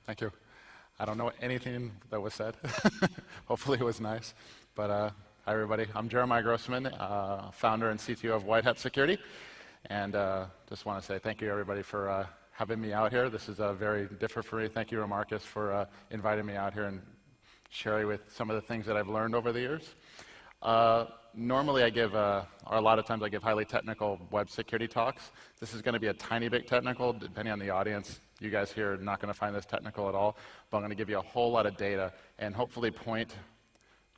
Thank you. I don't know anything that was said. Hopefully it was nice. But hi, everybody. I'm Jeremiah Grossman, founder and CTO of White Hat Security. And just want to say thank you, everybody, for having me out here. This is very different for me. Thank you, Marcus, for inviting me out here and sharing with some of the things that I've learned over the years. Normally I give, or a lot of times I give highly technical web security talks. This is going to be a tiny bit technical, depending on the audience. You guys here are not going to find this technical at all, but I'm going to give you a whole lot of data and hopefully point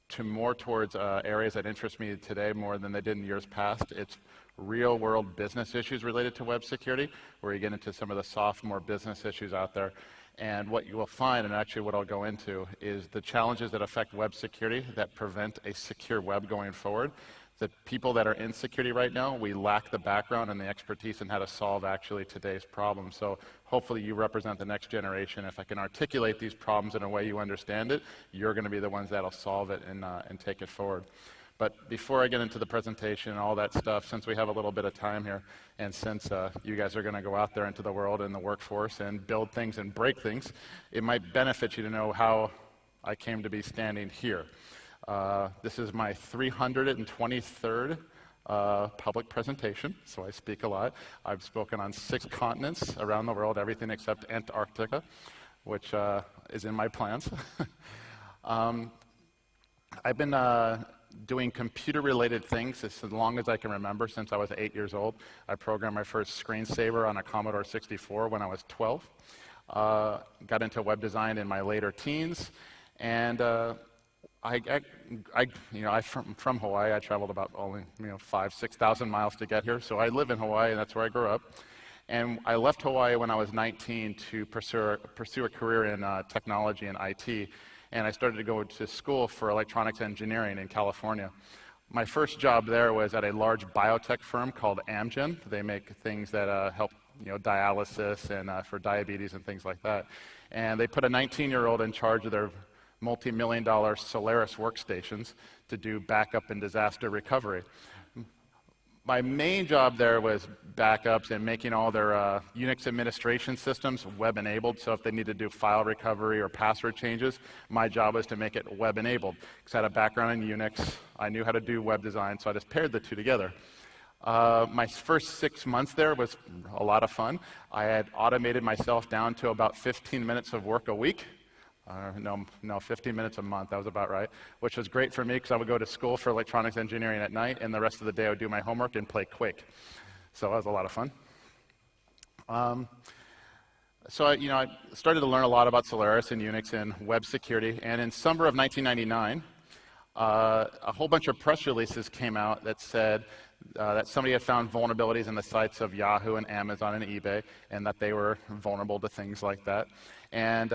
to more towards areas that interest me today more than they did in years past. It's real world business issues related to web security, where you get into some of the soft, more business issues out there. And what you will find, and actually what I'll go into, is the challenges that affect web security that prevent a secure web going forward. The people that are in security right now, we lack the background and the expertise in how to solve actually today's problems. So hopefully you represent the next generation. If I can articulate these problems in a way you understand it, you're going to be the ones that'll solve it and take it forward. But before I get into the presentation and all that stuff, since we have a little bit of time here, and since you guys are going to go out there into the world and the workforce and build things and break things, it might benefit you to know how I came to be standing here. This is my 323rd public presentation, so I speak a lot. I've spoken on 6 continents around the world, everything except Antarctica, which is in my plans. I've been doing computer-related things as long as I can remember, since I was 8 years old. I programmed my first screensaver on a Commodore 64 when I was 12. Got into web design in my later teens, and I'm from Hawaii. I traveled about only 5,000 to 6,000 miles to get here, so I live in Hawaii, and that's where I grew up. And I left Hawaii when I was 19 to pursue a career in technology and IT. And I started to go to school for electronics engineering in California. My first job there was at a large biotech firm called Amgen. They make things that help dialysis and for diabetes and things like that. And they put a 19-year-old in charge of their multi-million-dollar Solaris workstations to do backup and disaster recovery. My main job there was backups and making all their Unix administration systems web-enabled, so if they needed to do file recovery or password changes, my job was to make it web-enabled. Because I had a background in Unix, I knew how to do web design, so I just paired the two together. My first 6 months there was a lot of fun. I had automated myself down to about 15 minutes of work a week. 15 minutes a month, that was about right, which was great for me because I would go to school for electronics engineering at night, and the rest of the day I would do my homework and play Quake. So that was a lot of fun. I started to learn a lot about Solaris and Unix and web security, and in summer of 1999, a whole bunch of press releases came out that said that somebody had found vulnerabilities in the sites of Yahoo and Amazon and eBay, and that they were vulnerable to things like that. And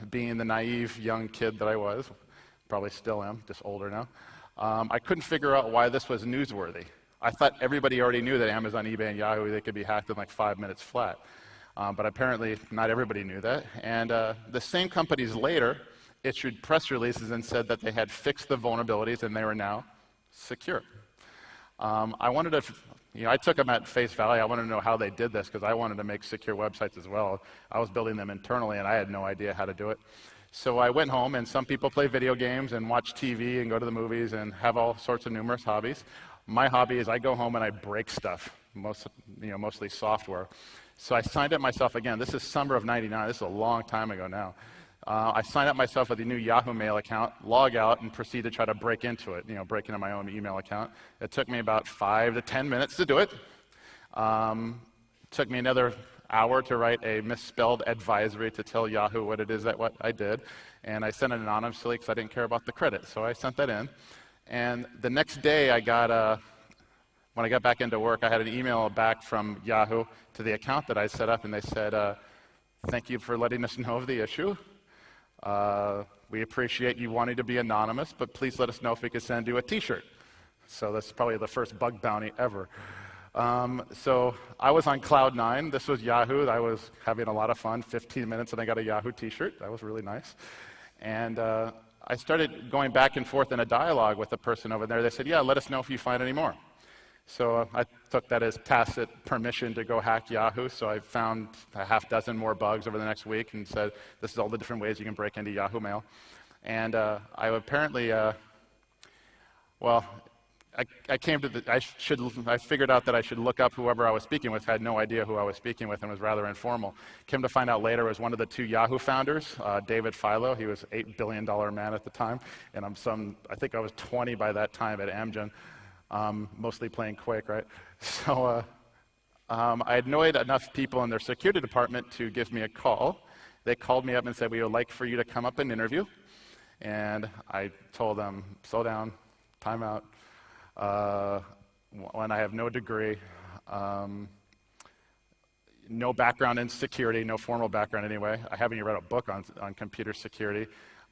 being the naive young kid that I was, probably still am, just older now, I couldn't figure out why this was newsworthy. I thought everybody already knew that Amazon, eBay, and Yahoo, they could be hacked in like 5 minutes flat. But apparently not everybody knew that. And the same companies later issued press releases and said that they had fixed the vulnerabilities and they were now secure. I wanted to, I took them at face value. I wanted to know how they did this because I wanted to make secure websites as well. I was building them internally and I had no idea how to do it. So I went home, and some people play video games and watch TV and go to the movies and have all sorts of numerous hobbies. My hobby is I go home and I break stuff, mostly software. So I signed up myself again. This is summer of '99. This is a long time ago now. I signed up myself with a new Yahoo Mail account, log out, and proceed to try to break into it, break into my own email account. It took me about 5 to 10 minutes to do it. It took me another hour to write a misspelled advisory to tell Yahoo what it is that what I did. And I sent it anonymously because I didn't care about the credit. So I sent that in. And the next day I got when I got back into work, I had an email back from Yahoo to the account that I set up, and they said, thank you for letting us know of the issue. We appreciate you wanting to be anonymous, but please let us know if we could send you a t-shirt. So that's probably the first bug bounty ever. So I was on cloud 9. This was Yahoo. I was having a lot of fun, 15 minutes, and I got a Yahoo t-shirt. That was really nice. And I started going back and forth in a dialogue with the person over there. They said, yeah, let us know if you find any more. So I took that as tacit permission to go hack Yahoo, so I found a half dozen more bugs over the next week and said, this is all the different ways you can break into Yahoo Mail. And I apparently, well, I came to I figured out that I should look up whoever I was speaking with. I had no idea who I was speaking with and was rather informal. Came to find out later it was one of the two Yahoo founders, David Philo. He was $8 billion man at the time, and I think I was 20 by that time at Amgen, mostly playing Quake, right? So I annoyed enough people in their security department to give me a call. They called me up and said, we would like for you to come up and interview. And I told them, slow down, time out. When I have no degree, no background in security, no formal background anyway. I haven't even read a book on computer security.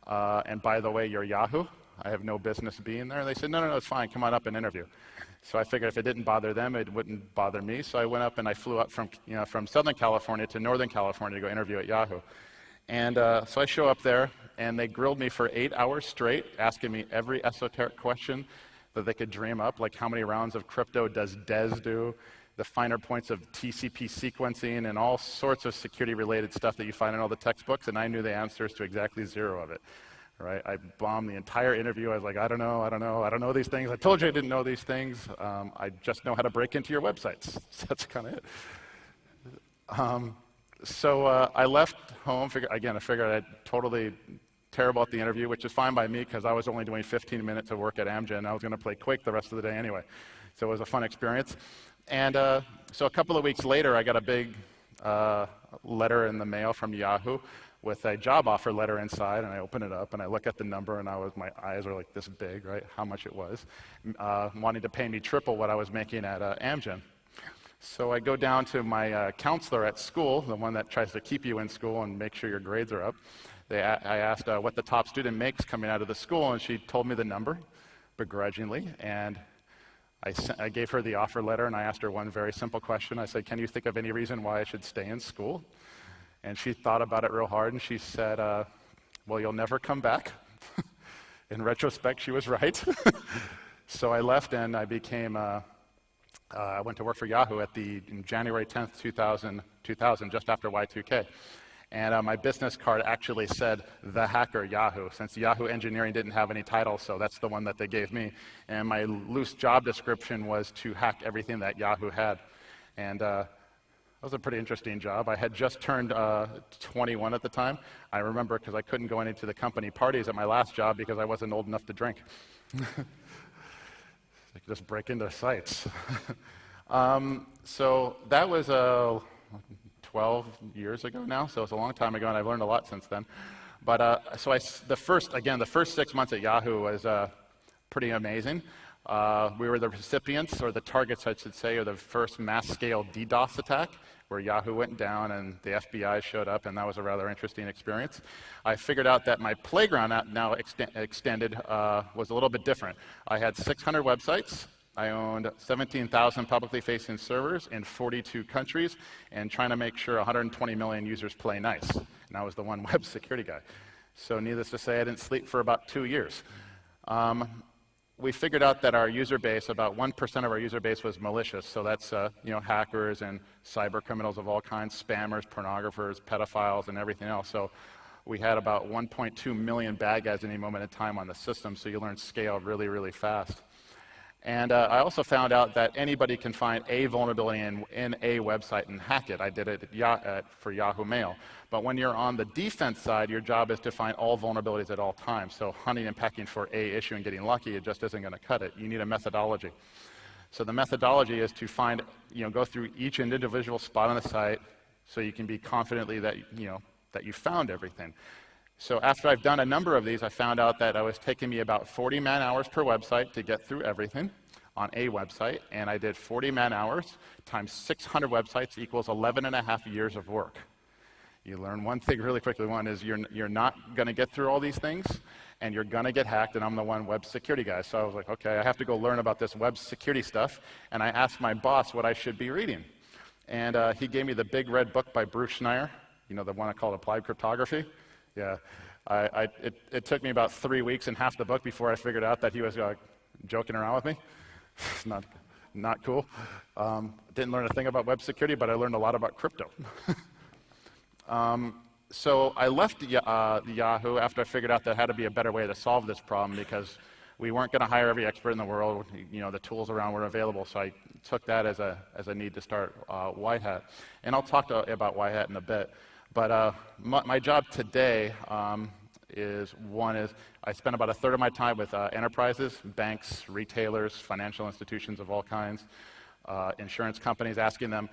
And by the way, you're Yahoo. I have no business being there. They said, no, it's fine. Come on up and interview. So I figured if it didn't bother them, it wouldn't bother me. So I went up and I flew up from Southern California to Northern California to go interview at Yahoo. And so I show up there, and they grilled me for 8 hours straight, asking me every esoteric question that they could dream up, like how many rounds of crypto does DES do, the finer points of TCP sequencing, and all sorts of security-related stuff that you find in all the textbooks, and I knew the answers to exactly zero of it. Right? I bombed the entire interview. I was like, I don't know these things. I told you I didn't know these things. I just know how to break into your websites. So that's kind of it. So I left home. I figured I'd totally terrible at the interview, which is fine by me because I was only doing 15 minutes of work at Amgen. I was going to play Quake the rest of the day anyway. So it was a fun experience. And so a couple of weeks later, I got a big letter in the mail from Yahoo with a job offer letter inside, and I open it up and I look at the number, and my eyes are like this big, right? How much it was, wanting to pay me triple what I was making at Amgen. So I go down to my counselor at school, the one that tries to keep you in school and make sure your grades are up. I asked what the top student makes coming out of the school, and she told me the number, begrudgingly, and I gave her the offer letter, and I asked her one very simple question. I said, can you think of any reason why I should stay in school? And she thought about it real hard, and she said, well, you'll never come back. In retrospect, she was right. So I left, and I became, I went to work for Yahoo in January 10th, 2000, just after Y2K. And my business card actually said, the hacker Yahoo, since Yahoo Engineering didn't have any titles, so that's the one that they gave me. And my loose job description was to hack everything that Yahoo had. And that was a pretty interesting job. I had just turned 21 at the time. I remember because I couldn't go into the company parties at my last job because I wasn't old enough to drink. I could just break into sites. So that was 12 years ago now, so it's a long time ago, and I've learned a lot since then. But so the first 6 months at Yahoo was pretty amazing. We were the recipients, or the targets, I should say, of the first mass-scale DDoS attack, where Yahoo went down and the FBI showed up, and that was a rather interesting experience. I figured out that my playground now extended was a little bit different. I had 600 websites. I owned 17,000 publicly facing servers in 42 countries, and trying to make sure 120 million users play nice. And I was the one web security guy. So needless to say, I didn't sleep for about 2 years. We figured out that our user base, about 1% of our user base was malicious. So that's hackers and cyber criminals of all kinds, spammers, pornographers, pedophiles, and everything else. So we had about 1.2 million bad guys at any moment in time on the system, so you learn scale really, really fast. And I also found out that anybody can find a vulnerability in a website and hack it. I did it for Yahoo Mail. But when you're on the defense side, your job is to find all vulnerabilities at all times. So hunting and pecking for a issue and getting lucky, it just isn't going to cut it. You need a methodology. So the methodology is to find, go through each individual spot on the site so you can be confidently that you found everything. So after I've done a number of these, I found out that it was taking me about 40 man-hours per website to get through everything on a website, and I did 40 man-hours times 600 websites equals 11.5 years of work. You learn one thing really quickly. One is you're not going to get through all these things, and you're going to get hacked, and I'm the one web security guy. So I was like, okay, I have to go learn about this web security stuff, and I asked my boss what I should be reading. And he gave me the big red book by Bruce Schneier, the one I call Applied Cryptography. Yeah, it took me about 3 weeks and half the book before I figured out that he was joking around with me. not cool. Didn't learn a thing about web security, but I learned a lot about crypto. So I left Yahoo after I figured out there had to be a better way to solve this problem because we weren't going to hire every expert in the world. The tools around were available, so I took that as a need to start White Hat. And I'll talk about White Hat in a bit. But my job today is I spend about a third of my time with enterprises, banks, retailers, financial institutions of all kinds, insurance companies, asking them,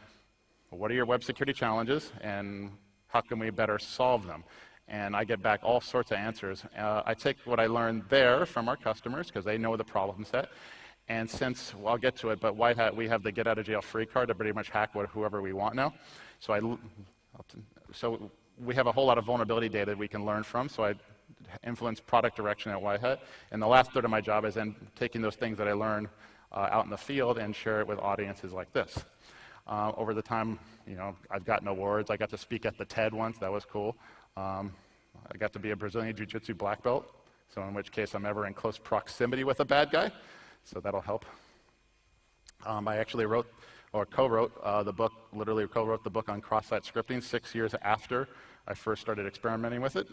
what are your web security challenges and how can we better solve them? And I get back all sorts of answers. I take what I learned there from our customers because they know the problem set. And since, well, I'll get to it, but White Hat, we have the get out of jail free card to pretty much hack whoever we want now. So we have a whole lot of vulnerability data we can learn from, so I influence product direction at White Hat. And the last third of my job is then taking those things that I learn out in the field and share it with audiences like this. Over the time, I've gotten awards. I got to speak at the TED once. That was cool. I got to be a Brazilian Jiu-Jitsu black belt, so in which case I'm ever in close proximity with a bad guy, so that'll help. I actually co-wrote the book, literally co-wrote the book on cross-site scripting 6 years after I first started experimenting with it,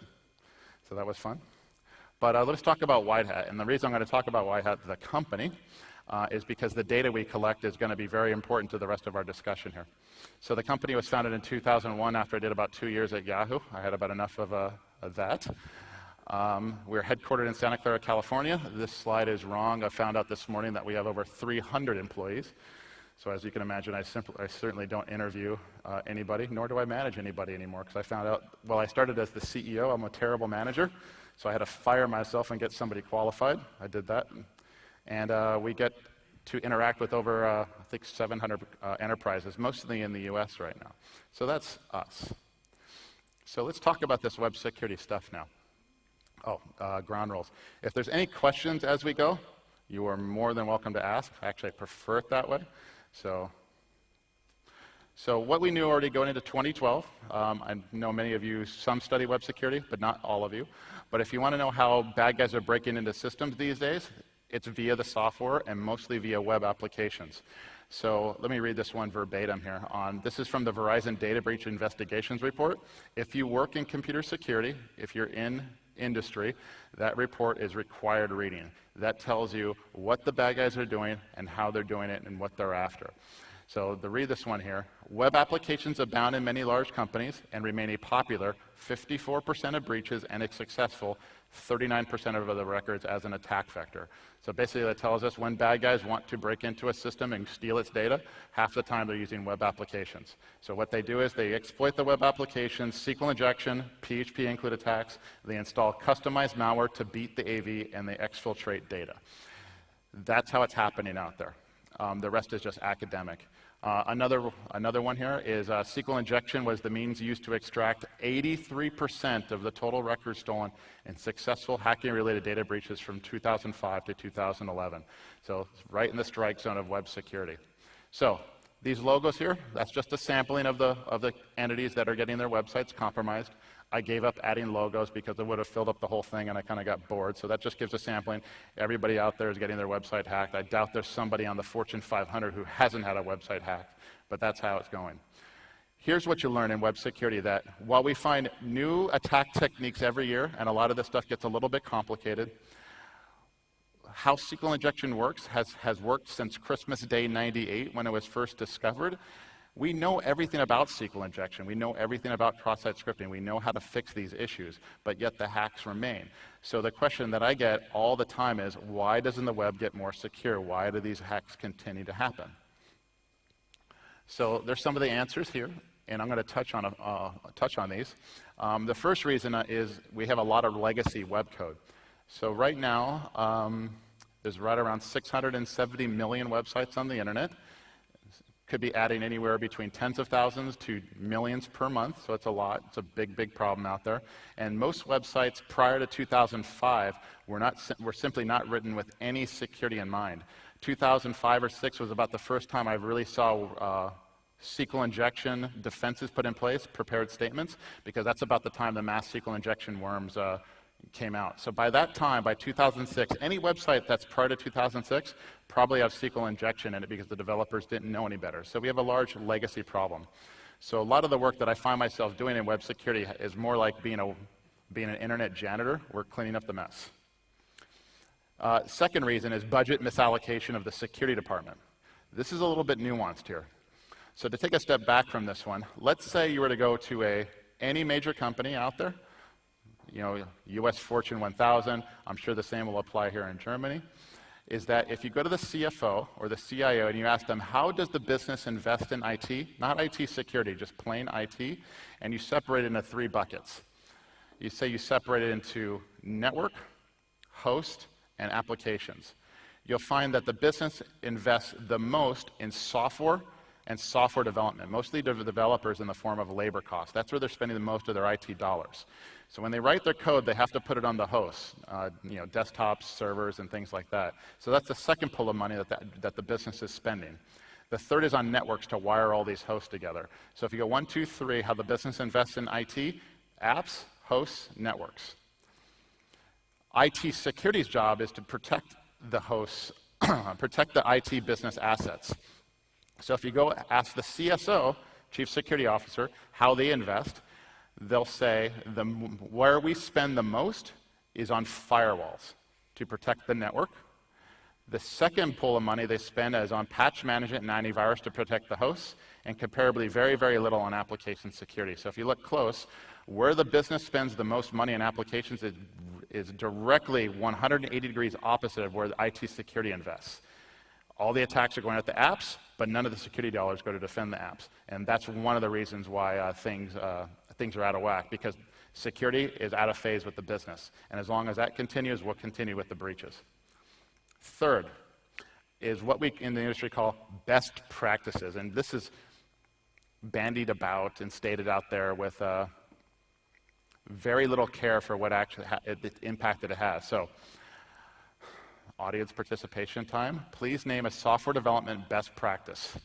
so that was fun. But let's talk about White Hat, and the reason I'm going to talk about White Hat, the company, is because the data we collect is going to be very important to the rest of our discussion here. So the company was founded in 2001 after I did about 2 years at Yahoo. I had about enough of that. We're headquartered in Santa Clara, California. This slide is wrong. I found out this morning that we have over 300 employees. So as you can imagine, I certainly don't interview anybody, nor do I manage anybody anymore, because I found out, well, I started as the CEO. I'm a terrible manager, so I had to fire myself and get somebody qualified. I did that. And we get to interact with over, I think, 700 enterprises, mostly in the US right now. So that's us. So let's talk about this web security stuff now. Ground rules. If there's any questions as we go, you are more than welcome to ask. Actually, I prefer it that way. So what we knew already going into 2012, I know many of you, some study web security, but not all of you. But if you want to know how bad guys are breaking into systems these days, it's via the software and mostly via web applications. So let me read this one verbatim here. This is from the Verizon Data Breach Investigations Report. If you work in computer security, if you're in industry, that report is required reading. That tells you what the bad guys are doing and how they're doing it and what they're after. So to read this one here, web applications abound in many large companies and remain a popular 54% of breaches and a successful 39% of the records as an attack vector. So basically that tells us when bad guys want to break into a system and steal its data, half the time they're using web applications. So what they do is they exploit the web applications, SQL injection, PHP include attacks, they install customized malware to beat the AV, and they exfiltrate data. That's how it's happening out there. The rest is just academic. Another one here is SQL injection was the means used to extract 83% of the total records stolen in successful hacking-related data breaches from 2005 to 2011. So it's right in the strike zone of web security. So these logos here, that's just a sampling of the entities that are getting their websites compromised. I gave up adding logos because it would have filled up the whole thing and I kind of got bored. So that just gives a sampling. Everybody out there is getting their website hacked. I doubt there's somebody on the Fortune 500 who hasn't had a website hacked, but that's how it's going. Here's what you learn in web security, that while we find new attack techniques every year, and a lot of this stuff gets a little bit complicated, how SQL injection works has worked since Christmas Day '98 when it was first discovered. We know everything about SQL injection. We know everything about cross-site scripting. We know how to fix these issues, but yet the hacks remain. So the question that I get all the time is, why doesn't the web get more secure? Why do these hacks continue to happen? So there's some of the answers here, and I'm going to touch on these. The first reason is we have a lot of legacy web code. So right now, there's right around 670 million websites on the internet. Could be adding anywhere between tens of thousands to millions per month, so it's a lot. It's a big, big problem out there. And most websites prior to 2005 were simply not written with any security in mind. 2005 or 6 was about the first time I really saw SQL injection defenses put in place, prepared statements, because that's about the time the mass SQL injection worms came out. So by that time, by 2006, any website that's prior to 2006 probably have SQL injection in it because the developers didn't know any better. So we have a large legacy problem. So a lot of the work that I find myself doing in web security is more like being an internet janitor. We're cleaning up the mess. Second reason is budget misallocation of the security department. This is a little bit nuanced here. So to take a step back from this one, let's say you were to go to any major company out there, US Fortune 1000, I'm sure the same will apply here in Germany, is that if you go to the CFO or the CIO and you ask them, how does the business invest in IT? Not IT security, just plain IT, and you separate it into 3 buckets. You say you separate it into network, host, and applications. You'll find that the business invests the most in software and software development, mostly to the developers in the form of labor costs. That's where they're spending the most of their IT dollars. So when they write their code, they have to put it on the hosts, desktops, servers, and things like that. So that's the second pool of money that the business is spending. The third is on networks to wire all these hosts together. So if you go 1, 2, 3, how the business invests in IT, apps, hosts, networks. IT security's job is to protect the hosts, protect the IT business assets. So if you go ask the CSO, Chief Security Officer, how they invest, they'll say where we spend the most is on firewalls to protect the network. The second pool of money they spend is on patch management and antivirus to protect the hosts, and comparably very, very little on application security. So if you look close, where the business spends the most money on applications is directly 180 degrees opposite of where the IT security invests. All the attacks are going at the apps, but none of the security dollars go to defend the apps. And that's one of the reasons why things are out of whack, because security is out of phase with the business. And as long as that continues, we'll continue with the breaches. Third is what we in the industry call best practices. And this is bandied about and stated out there with very little care for what actually the impact that it has. So, audience participation time. Please name a software development best practice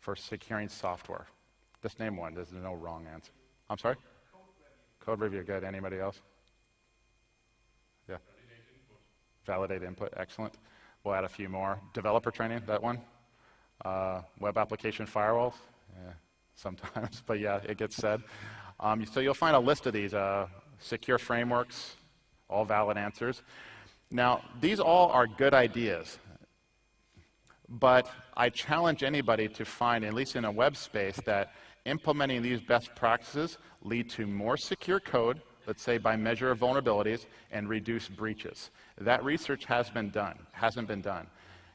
for securing software. Just name one. There's no wrong answer. I'm sorry? Code review. Good. Anybody else? Yeah. Validate input. Excellent. We'll add a few more. Developer training. That one. Web application firewalls. Yeah, sometimes, but yeah, it gets said. So you'll find a list of these secure frameworks, all valid answers. Now, these all are good ideas, but I challenge anybody to find, at least in a web space, that implementing these best practices lead to more secure code, let's say by measure of vulnerabilities, and reduce breaches. That research hasn't been done.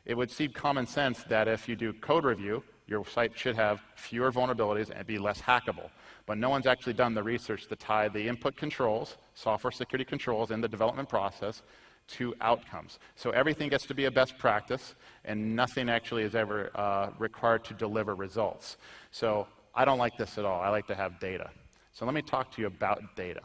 It would seem common sense that if you do code review, your site should have fewer vulnerabilities and be less hackable. But no one's actually done the research to tie the input controls, software security controls in the development process, to outcomes. So everything gets to be a best practice, and nothing actually is ever required to deliver results. So I don't like this at all. I like to have data. So let me talk to you about data.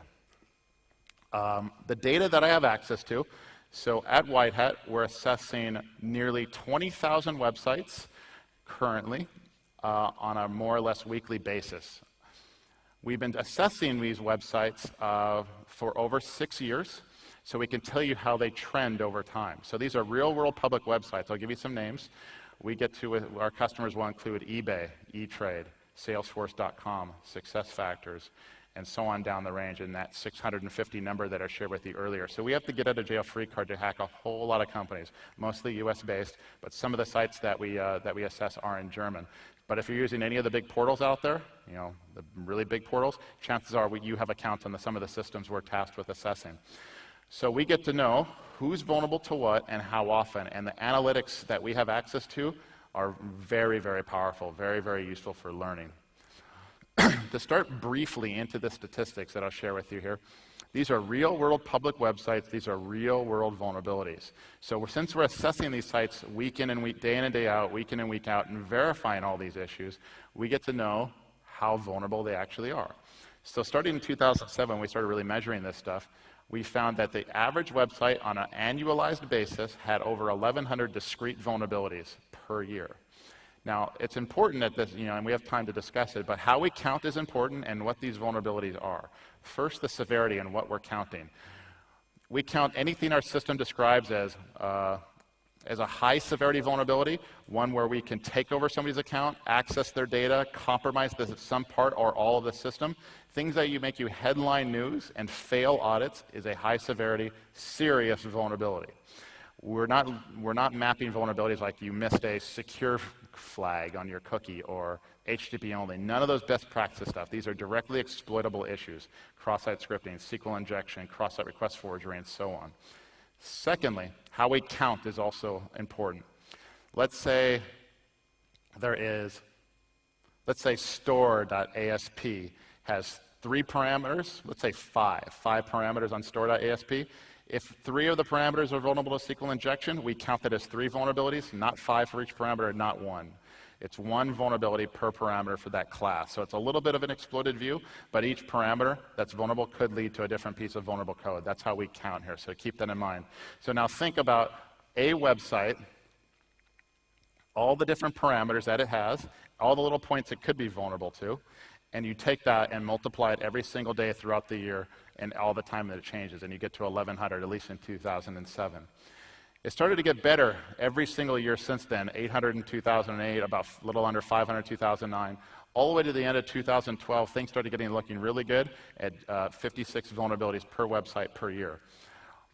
The data that I have access to, so at White Hat, we're assessing nearly 20,000 websites currently on a more or less weekly basis. We've been assessing these websites for over 6 years, so we can tell you how they trend over time. So these are real-world public websites. I'll give you some names. We get to, our customers will include eBay, eTrade, Salesforce.com, SuccessFactors, and so on down the range in that 650 number that I shared with you earlier. So we have to get out of jail free card to hack a whole lot of companies, mostly US-based, but some of the sites that we assess are in German. But if you're using any of the big portals out there, the really big portals, chances are you have accounts on some of the systems we're tasked with assessing. So we get to know who's vulnerable to what and how often, and the analytics that we have access to are very, very powerful, very, very useful for learning. To start briefly into the statistics that I'll share with you here, these are real-world public websites. These are real-world vulnerabilities. So since we're assessing these sites week in and week, day in and day out, week in and week out, and verifying all these issues, we get to know how vulnerable they actually are. So starting in 2007, we started really measuring this stuff. We found that the average website on an annualized basis had over 1,100 discrete vulnerabilities per year. Now, it's important that this, and we have time to discuss it, but how we count is important and what these vulnerabilities are. First, the severity and what we're counting. We count anything our system describes as a high severity vulnerability, one where we can take over somebody's account, access their data, compromise some part or all of the system. Things that make you headline news and fail audits is a high severity, serious vulnerability. We're not mapping vulnerabilities like you missed a secure flag on your cookie or HTTP only. None of those best practice stuff. These are directly exploitable issues. Cross-site scripting, SQL injection, cross-site request forgery, and so on. Secondly, how we count is also important. Let's say store.asp has 3 parameters, let's say 5 parameters on store.asp. If 3 of the parameters are vulnerable to SQL injection, we count that as 3 vulnerabilities, not 5 for each parameter, not 1. It's 1 vulnerability per parameter for that class. So it's a little bit of an exploited view, but each parameter that's vulnerable could lead to a different piece of vulnerable code. That's how we count here, so keep that in mind. So now think about a website, all the different parameters that it has, all the little points it could be vulnerable to, and you take that and multiply it every single day throughout the year and all the time that it changes, and you get to 1,100, at least in 2007. It started to get better every single year since then, 800 in 2008, about a little under 500 in 2009. All the way to the end of 2012, things started looking really good at 56 vulnerabilities per website per year.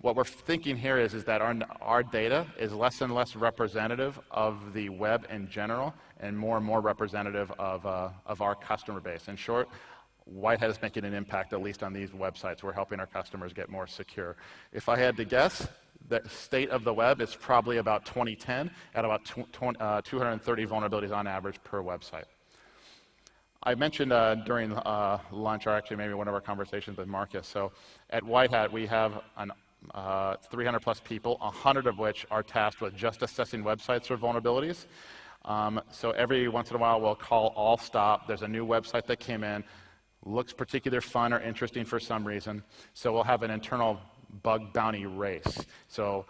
What we're thinking here is that our data is less and less representative of the web in general and more representative of our customer base. In short, Whitehead is making an impact, at least on these websites. We're helping our customers get more secure. If I had to guess, the state of the web is probably about 2010 at about 230 vulnerabilities on average per website. I mentioned during lunch, or actually maybe one of our conversations with Marcus, so at Whitehead we have 300 plus people, 100 of which are tasked with just assessing websites for vulnerabilities. So every once in a while we'll call all stop. There's a new website that came in, looks particularly fun or interesting for some reason, so we'll have an internal bug bounty race. So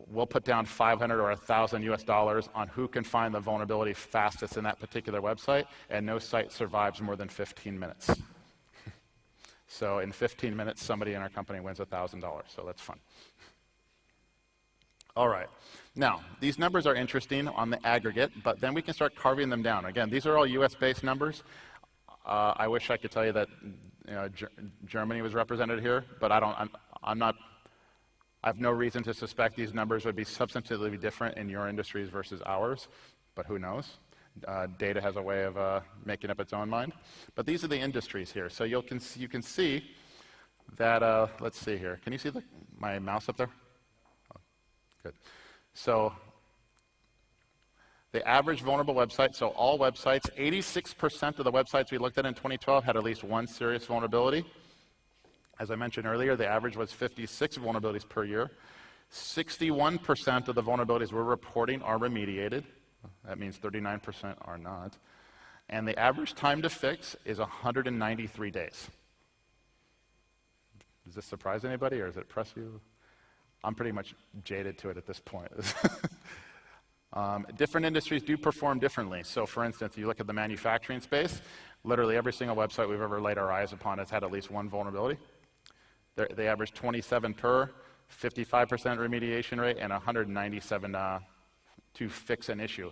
we'll put down 500 or 1,000 US$ on who can find the vulnerability fastest in that particular website, and no site survives more than 15 minutes. So in 15 minutes, somebody in our company wins $1,000, so that's fun. All right. Now, these numbers are interesting on the aggregate, but then we can start carving them down. Again, these are all US-based numbers. I wish I could tell you that Germany was represented here, but I have no reason to suspect these numbers would be substantively different in your industries versus ours, but who knows? Data has a way of making up its own mind. But these are the industries here. So you can see that, let's see here. Can you see my mouse up there? Oh, good. So the average vulnerable website, so all websites, 86% of the websites we looked at in 2012 had at least one serious vulnerability. As I mentioned earlier, the average was 56 vulnerabilities per year. 61% of the vulnerabilities we're reporting are remediated. That means 39% are not. And the average time to fix is 193 days. Does this surprise anybody, or does it impress you? I'm pretty much jaded to it at this point. Different industries do perform differently. So for instance, you look at the manufacturing space, literally every single website we've ever laid our eyes upon has had at least one vulnerability. They average 27 per, 55% remediation rate, and 197 to fix an issue.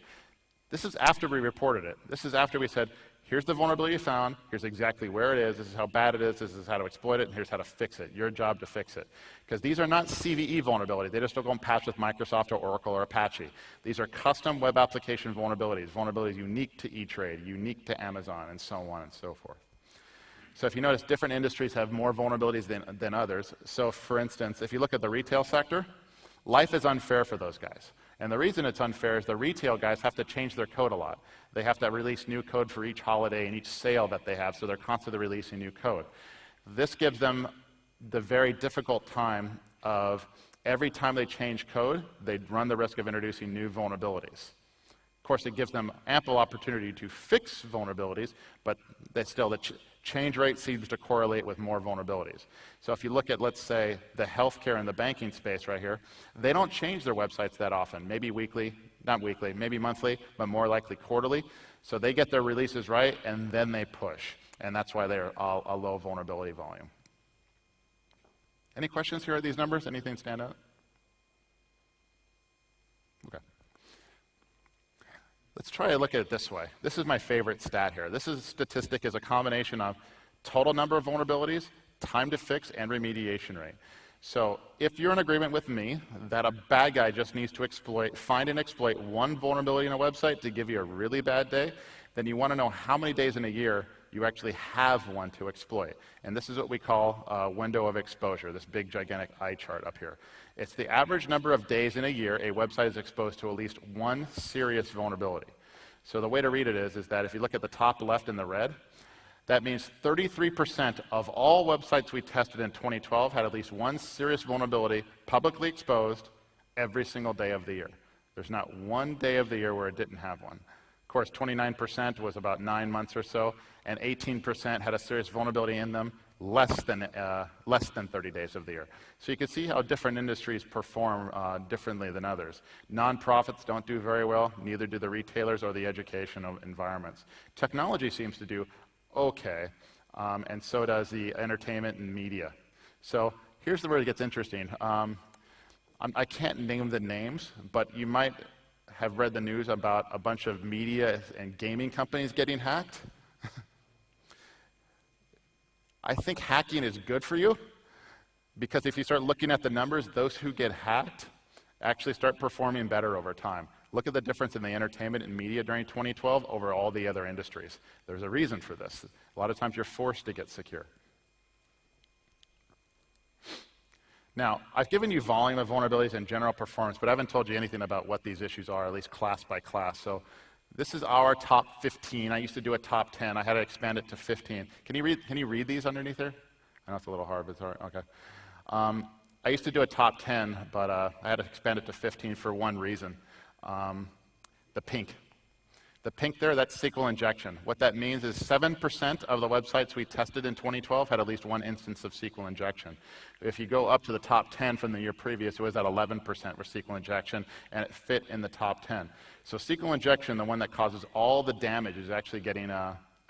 This is after we reported it. This is after we said, here's the vulnerability you found, here's exactly where it is, this is how bad it is, this is how to exploit it, and here's how to fix it. Your job to fix it. Because these are not CVE vulnerabilities. They just don't go and patch with Microsoft or Oracle or Apache. These are custom web application vulnerabilities unique to E-Trade, unique to Amazon, and so on and so forth. So if you notice, different industries have more vulnerabilities than others. So for instance, if you look at the retail sector, life is unfair for those guys. And the reason it's unfair is the retail guys have to change their code a lot. They have to release new code for each holiday and each sale that they have, so they're constantly releasing new code. This gives them the very difficult time of every time they change code, they run the risk of introducing new vulnerabilities. Of course, it gives them ample opportunity to fix vulnerabilities, but the change rate seems to correlate with more vulnerabilities. So if you look at, let's say, the healthcare and the banking space right here, they don't change their websites that often, maybe weekly, not weekly, maybe monthly, but more likely quarterly. So they get their releases right, and then they push. And that's why they're a low vulnerability volume. Any questions here at these numbers? Anything stand out? Okay. Let's try to look at it this way. This is my favorite stat here. This statistic is a combination of total number of vulnerabilities, time to fix, and remediation rate. So if you're in agreement with me that a bad guy just needs to find and exploit one vulnerability in a website to give you a really bad day, then you want to know how many days in a year you actually have one to exploit. And this is what we call a window of exposure, this big gigantic eye chart up here. It's the average number of days in a year a website is exposed to at least one serious vulnerability. So the way to read it is that if you look at the top left in the red, that means 33% of all websites we tested in 2012 had at least one serious vulnerability publicly exposed every single day of the year. There's not one day of the year where it didn't have one. Of course, 29% was about 9 months or so, and 18% had a serious vulnerability in them less than 30 days of the year. So you can see how different industries perform differently than others. Nonprofits don't do very well, neither do the retailers or the educational environments. Technology seems to do okay, and so does the entertainment and media. So here's where it gets interesting. I can't name the names, but you might have read the news about a bunch of media and gaming companies getting hacked. I think hacking is good for you, because if you start looking at the numbers, those who get hacked actually start performing better over time. Look at the difference in the entertainment and media during 2012 over all the other industries. There's a reason for this. A lot of times you're forced to get secure. Now, I've given you volume of vulnerabilities and general performance, but I haven't told you anything about what these issues are, at least class by class. So this is our top 15. I used to do a top 10. I had to expand it to 15. Can you read these underneath there? I know it's a little hard, but it's hard. Okay. I used to do a top 10, but I had to expand it to 15 for one reason. The pink. The pink there, that's SQL injection. What that means is 7% of the websites we tested in 2012 had at least one instance of SQL injection. If you go up to the top 10 from the year previous, it was at 11% for SQL injection, and it fit in the top 10. So SQL injection, the one that causes all the damage, is actually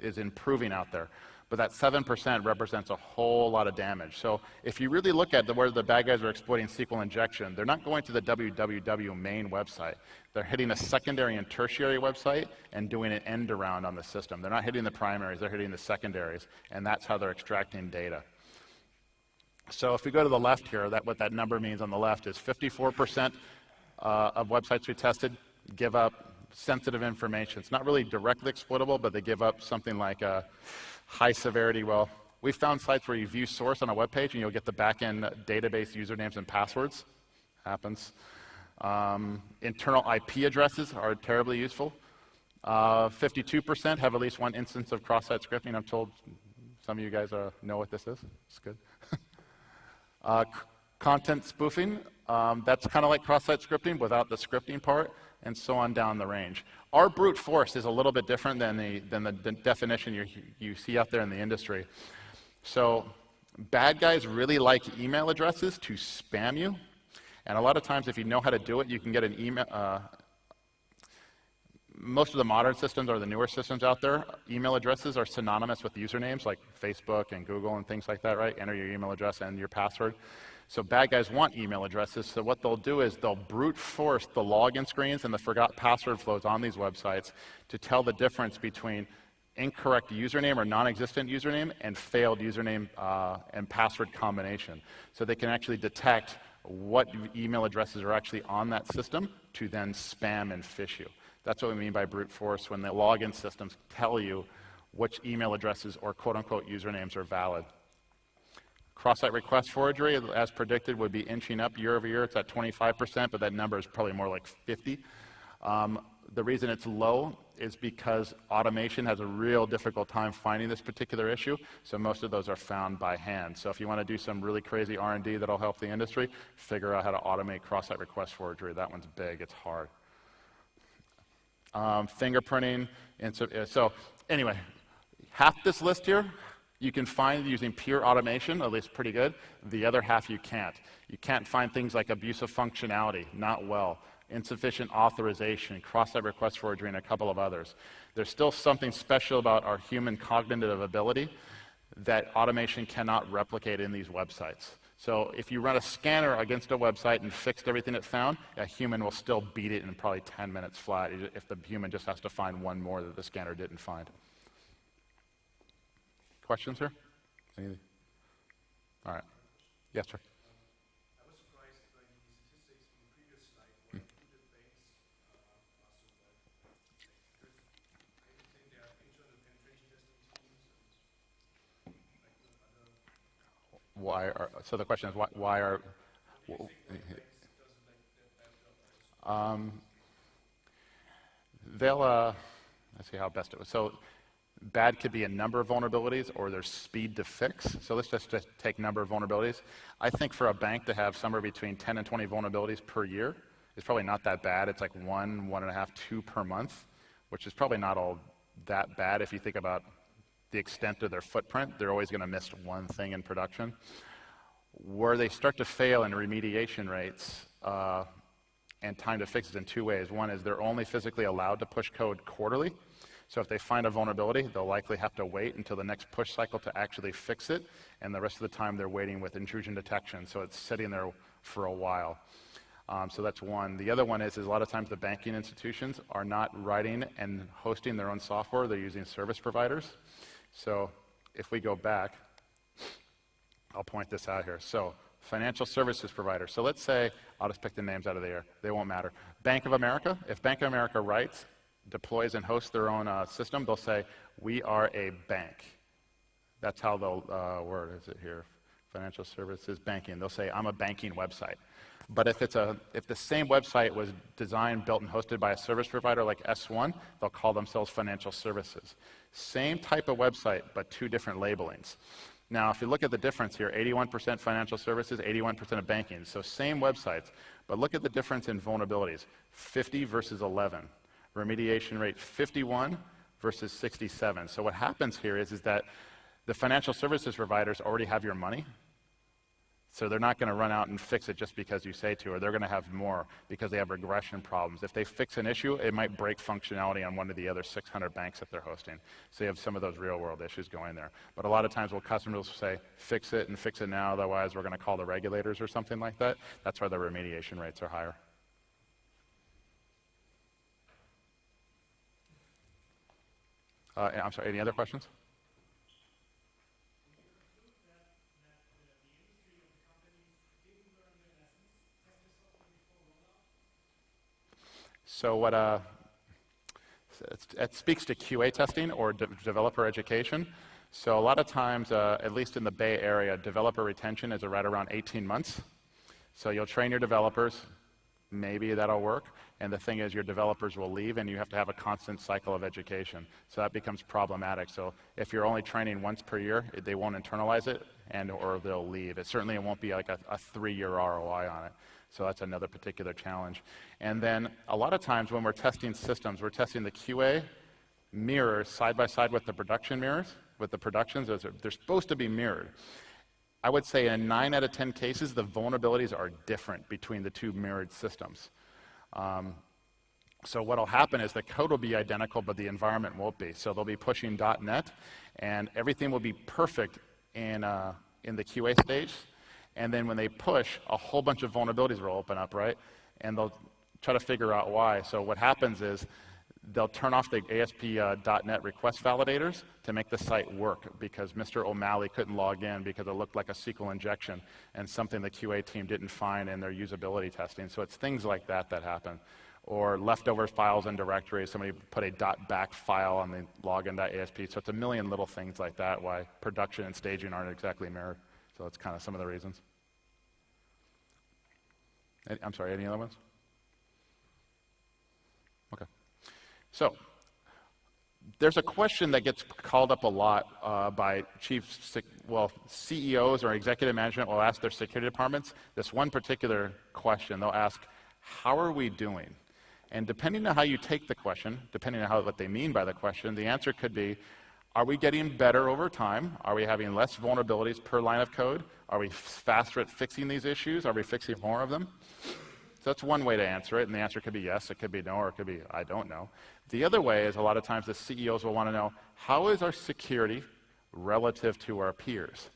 is improving out there. But that 7% represents a whole lot of damage. So if you really look at where the bad guys are exploiting SQL injection, they're not going to the www main website. They're hitting a secondary and tertiary website and doing an end around on the system. They're not hitting the primaries, they're hitting the secondaries, and that's how they're extracting data. So if we go to the left here, what that number means on the left is 54% of websites we tested give up sensitive information. It's not really directly exploitable, but they give up something like a high severity. Well, we found sites where you view source on a web page and you'll get the back-end database usernames and passwords. Happens. Internal IP addresses are terribly useful. 52% have at least one instance of cross-site scripting. I'm told some of you guys know what this is. It's good. Content spoofing, that's kind of like cross-site scripting without the scripting part, and so on down the range. Our brute force is a little bit different than the definition you see out there in the industry. So bad guys really like email addresses to spam you, and a lot of times if you know how to do it, you can get an email. Most of the modern systems or the newer systems out there, email addresses are synonymous with usernames like Facebook and Google and things like that, right? Enter your email address and your password. So bad guys want email addresses, so what they'll do is they'll brute force the login screens and the forgot password flows on these websites to tell the difference between incorrect username or non-existent username and failed username and password combination. So they can actually detect what email addresses are actually on that system to then spam and phish you. That's what we mean by brute force, when the login systems tell you which email addresses or quote-unquote usernames are valid. Cross-site request forgery, as predicted, would be inching up year over year. It's at 25%, but that number is probably more like 50. The reason it's low is because automation has a real difficult time finding this particular issue, so most of those are found by hand. So if you want to do some really crazy R&D that'll help the industry, figure out how to automate cross-site request forgery. That one's big, it's hard. Fingerprinting, and so anyway, half this list here you can find using pure automation, at least pretty good. The other half you can't. You can't find things like abusive functionality, not well, insufficient authorization, cross-site request forgery, and a couple of others. There's still something special about our human cognitive ability that automation cannot replicate in these websites. So if you run a scanner against a website and fixed everything it found, a human will still beat it in probably 10 minutes flat if the human just has to find one more that the scanner didn't find. Questions here? Anything? All right. Yes, sir. I was surprised by the statistics from the previous slide where included banks are so bad. I think there are internal penetration testing teams and like other. So the question is, why are... Let's see how best it was. So bad could be a number of vulnerabilities or their speed to fix. So let's just take number of vulnerabilities. I think for a bank to have somewhere between 10 and 20 vulnerabilities per year is probably not that bad. It's like 1, 1.5, 2 per month, which is probably not all that bad if you think about the extent of their footprint. They're always going to miss one thing in production. Where they start to fail in remediation rates and time to fix is in two ways. One is they're only physically allowed to push code quarterly. So if they find a vulnerability, they'll likely have to wait until the next push cycle to actually fix it, and the rest of the time they're waiting with intrusion detection, so it's sitting there for a while. So that's one. The other one is a lot of times the banking institutions are not writing and hosting their own software, they're using service providers. So if we go back, I'll point this out here. So financial services provider. So let's say, I'll just pick the names out of the air, they won't matter. Bank of America, if Bank of America writes, deploys and hosts their own system, they'll say, we are a bank. That's how they'll, where is it here? Financial services, banking. They'll say, I'm a banking website. But if the same website was designed, built, and hosted by a service provider like S1, they'll call themselves financial services. Same type of website, but two different labelings. Now, if you look at the difference here, 81% financial services, 81% of banking. So same websites, but look at the difference in vulnerabilities, 50 versus 11. Remediation rate 51 versus 67. So what happens here is that the financial services providers already have your money, so they're not going to run out and fix it just because you say to, or they're going to have more because they have regression problems. If they fix an issue, it might break functionality on one of the other 600 banks that they're hosting. So you have some of those real-world issues going there. But a lot of times what customers will say, fix it and fix it now, otherwise we're going to call the regulators or something like that. That's why the remediation rates are higher. I'm sorry, any other questions? So what it speaks to QA testing or developer education. So a lot of times, at least in the Bay Area, developer retention is right around 18 months. So you'll train your developers, maybe that'll work. And the thing is, your developers will leave, and you have to have a constant cycle of education. So that becomes problematic. So if you're only training once per year, they won't internalize it, or they'll leave. It certainly won't be like a 3-year ROI on it. So that's another particular challenge. And then a lot of times when we're testing systems, we're testing the QA mirrors side by side with the production mirrors. With the productions, they're supposed to be mirrored. I would say in 9 out of 10 cases, the vulnerabilities are different between the two mirrored systems. So what'll happen is the code will be identical, but the environment won't be. So they'll be pushing .NET, and everything will be perfect in the QA stage. And then when they push, a whole bunch of vulnerabilities will open up, right? And they'll try to figure out why. So what happens is they'll turn off the ASP.NET request validators to make the site work, because Mr. O'Malley couldn't log in because it looked like a SQL injection and something the QA team didn't find in their usability testing. So it's things like that that happen. Or leftover files and directories. Somebody put a .back file on the login.asp. So it's a million little things like that why production and staging aren't exactly mirrored. So that's kind of some of the reasons. I'm sorry, any other ones? Okay. So there's a question that gets called up a lot by CEOs or executive management will ask their security departments this one particular question. They'll ask, how are we doing? And depending on how you take the question, depending on what they mean by the question, the answer could be, are we getting better over time? Are we having less vulnerabilities per line of code? Are we faster at fixing these issues? Are we fixing more of them? So that's one way to answer it, and the answer could be yes, it could be no, or it could be I don't know. The other way is a lot of times the CEOs will want to know, how is our security relative to our peers?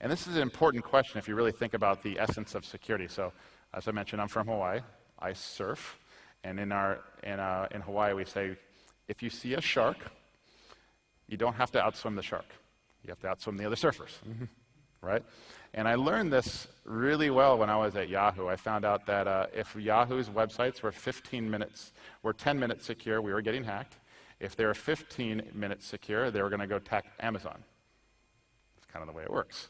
And this is an important question if you really think about the essence of security. So, as I mentioned, I'm from Hawaii. I surf, and in Hawaii we say, if you see a shark, you don't have to outswim the shark. You have to outswim the other surfers, right? And I learned this really well when I was at Yahoo. I found out that if Yahoo's websites were 10 minutes secure, we were getting hacked. If they were 15 minutes secure, they were going to go attack Amazon. That's kind of the way it works.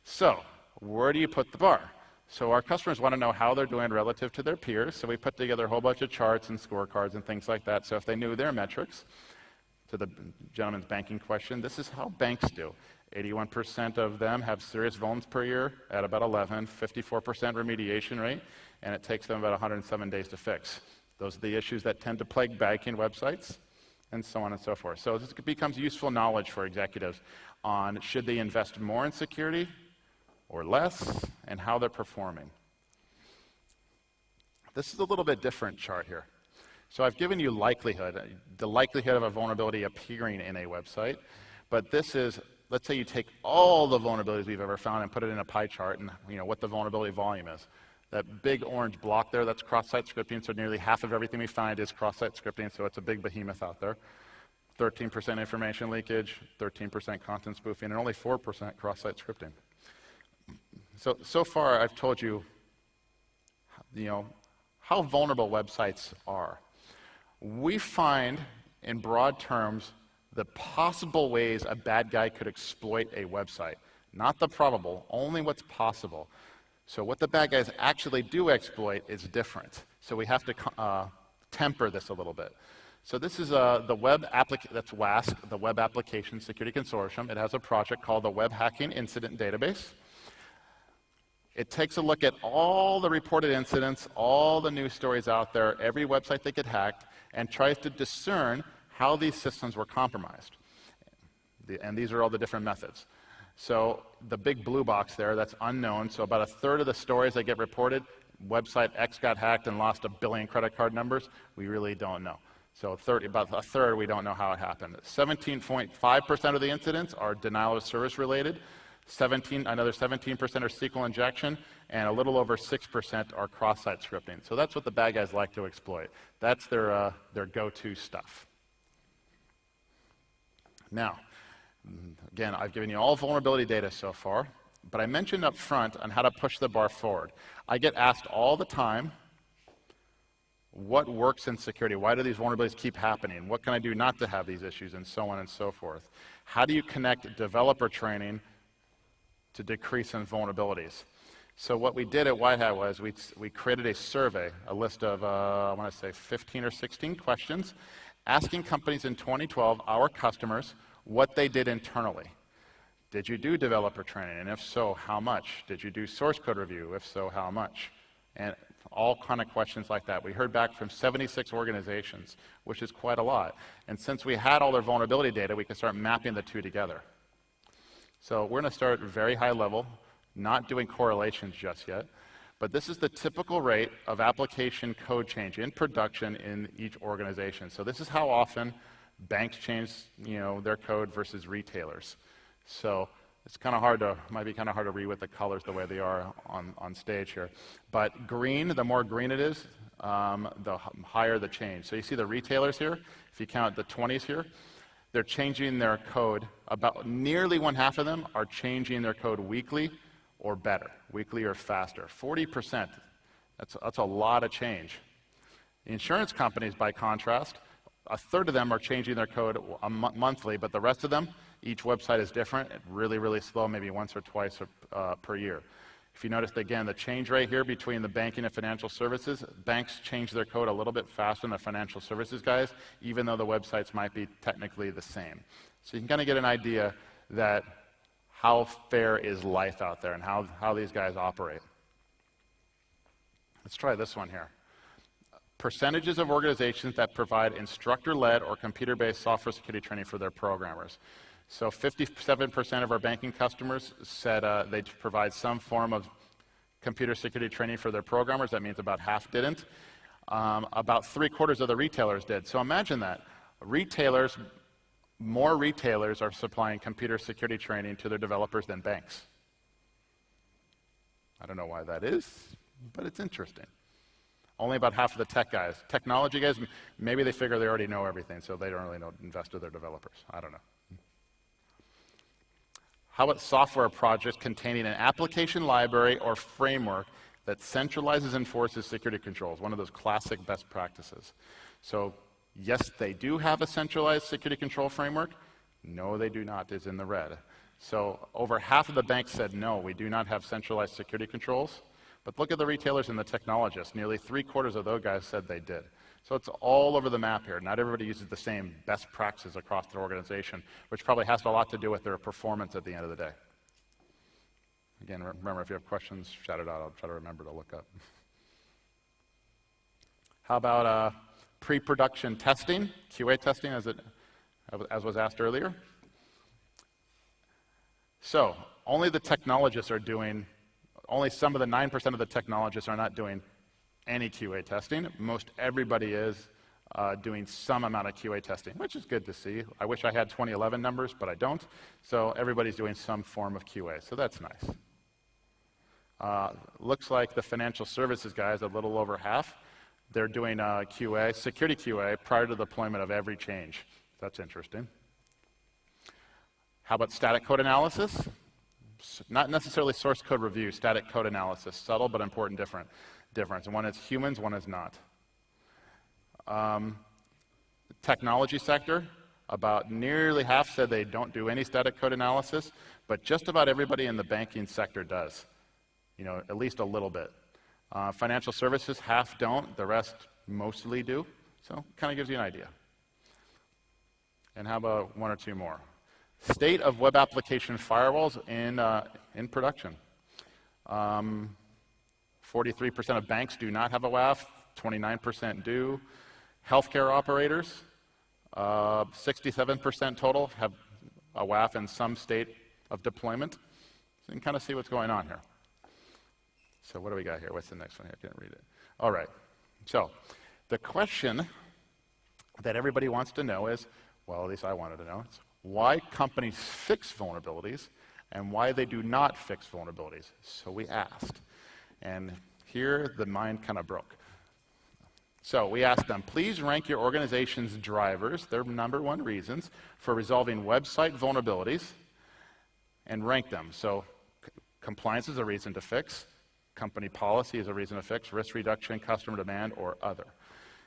So, where do you put the bar? So our customers want to know how they're doing relative to their peers, so we put together a whole bunch of charts and scorecards and things like that. So if they knew their metrics, to the gentleman's banking question, this is how banks do. 81% of them have serious vulns per year at about 11, 54% remediation rate, and it takes them about 107 days to fix. Those are the issues that tend to plague banking websites, and so on and so forth. So this becomes useful knowledge for executives on should they invest more in security or less, and how they're performing. This is a little bit different chart here. So I've given you the likelihood of a vulnerability appearing in a website, but this is, let's say you take all the vulnerabilities we've ever found and put it in a pie chart and what the vulnerability volume is. That big orange block there, that's cross-site scripting, so nearly half of everything we find is cross-site scripting, so it's a big behemoth out there. 13% information leakage, 13% content spoofing, and only 4% cross-site scripting. So far I've told you, how vulnerable websites are. We find, in broad terms, the possible ways a bad guy could exploit a website. Not the probable, only what's possible. So what the bad guys actually do exploit is different. So we have to temper this a little bit. So this is the web application, that's WASC, the Web Application Security Consortium. It has a project called the Web Hacking Incident Database. It takes a look at all the reported incidents, all the news stories out there, every website that get hacked, and tries to discern how these systems were compromised. And these are all the different methods. So the big blue box there, that's unknown. So about a third of the stories that get reported, website X got hacked and lost 1 billion credit card numbers, we really don't know. So about a third, we don't know how it happened. 17.5% of the incidents are denial of service related. Another 17% are SQL injection, and a little over 6% are cross-site scripting. So that's what the bad guys like to exploit. That's their go-to stuff. Now, again, I've given you all vulnerability data so far, but I mentioned up front on how to push the bar forward. I get asked all the time, what works in security? Why do these vulnerabilities keep happening? What can I do not to have these issues, and so on and so forth? How do you connect developer training to decrease in vulnerabilities? So what we did at White Hat was we created a survey, a list of, I want to say 15 or 16 questions, asking companies in 2012, our customers, what they did internally. Did you do developer training? And if so, how much? Did you do source code review? If so, how much? And all kind of questions like that. We heard back from 76 organizations, which is quite a lot. And since we had all their vulnerability data, we could start mapping the two together. So we're going to start very high level, not doing correlations just yet, but this is the typical rate of application code change in production in each organization. So this is how often banks change, their code versus retailers. So it's kind of might be kind of hard to read with the colors the way they are on stage here. But green, the more green it is, the higher the change. So you see the retailers here, if you count the 20s here, they're changing their code. About nearly 1/2 of them are changing their code weekly or better, weekly or faster. 40%, that's a lot of change. The insurance companies, by contrast, 1/3 of them are changing their code monthly, but the rest of them, each website is different, really, really slow, maybe once or twice per year. If you notice, again, the change rate here between the banking and financial services, banks change their code a little bit faster than the financial services guys, even though the websites might be technically the same. So you can kind of get an idea that how fair is life out there and how these guys operate. Let's try this one here. Percentages of organizations that provide instructor-led or computer-based software security training for their programmers. So 57% of our banking customers said they'd provide some form of computer security training for their programmers. That means about half didn't. About 3/4 of the retailers did. So imagine that. More retailers are supplying computer security training to their developers than banks. I don't know why that is, but it's interesting. Only about half of the tech guys. Technology guys, maybe they figure they already know everything, so they don't really invest in their developers. I don't know. How about software projects containing an application library or framework that centralizes and enforces security controls? One of those classic best practices. So yes, they do have a centralized security control framework. No, they do not, is in the red. So over half of the banks said, no, we do not have centralized security controls. But look at the retailers and the technologists. Nearly 3/4 of those guys said they did. So it's all over the map here. Not everybody uses the same best practices across their organization, which probably has a lot to do with their performance at the end of the day. Again, remember, if you have questions, shout it out. I'll try to remember to look up. How about pre-production testing, QA testing, as was asked earlier? So only the technologists are doing, only some of the 9% of the technologists are not doing any QA testing. Most everybody is doing some amount of QA testing, which is good to see. I wish I had 2011 numbers, but I don't. So everybody's doing some form of QA, so that's nice. Looks like the financial services guys, a little over half, they're doing QA, security QA, prior to the deployment of every change. That's interesting. How about static code analysis? Not necessarily source code review, static code analysis. Subtle but important difference. One is humans, one is not. Technology sector, about nearly half said they don't do any static code analysis, but just about everybody in the banking sector does. At least a little bit. Financial services, half don't, the rest mostly do. So kind of gives you an idea. And how about one or two more? State of web application firewalls in production. 43% of banks do not have a WAF, 29% do. Healthcare operators, 67% total have a WAF in some state of deployment. So you can kind of see what's going on here. So what do we got here? What's the next one here? I can't read it. All right. So the question that everybody wants to know is, well, at least I wanted to know, it's why companies fix vulnerabilities and why they do not fix vulnerabilities. So we asked. And here the mind kind of broke. So we asked them, please rank your organization's drivers, their #1 reasons for resolving website vulnerabilities, and rank them. So compliance is a reason to fix. Company policy is a reason to fix, risk reduction, customer demand, or other.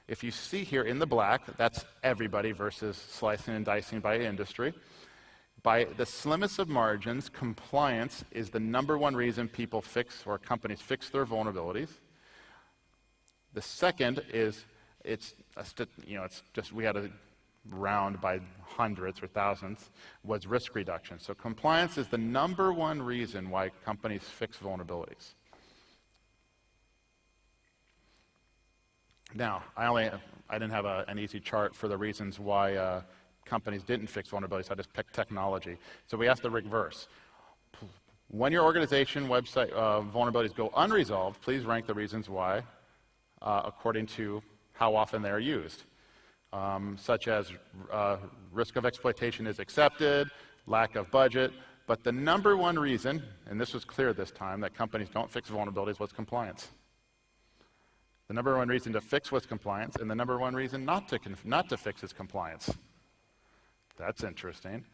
If you see here in the black, that's everybody versus slicing and dicing by industry. By the slimmest of margins, compliance is the #1 reason people fix or companies fix their vulnerabilities. The second is it's just we had a round by hundreds or thousands was risk reduction. So compliance is the #1 reason why companies fix vulnerabilities. Now, I didn't have an easy chart for the reasons why companies didn't fix vulnerabilities. I just picked technology. So we asked the reverse. When your organization website vulnerabilities go unresolved, please rank the reasons why according to how often they are used, such as risk of exploitation is accepted, lack of budget, but the #1 reason, and this was clear this time, that companies don't fix vulnerabilities was compliance. The #1 reason to fix was compliance, and the #1 reason not to fix is compliance. That's interesting.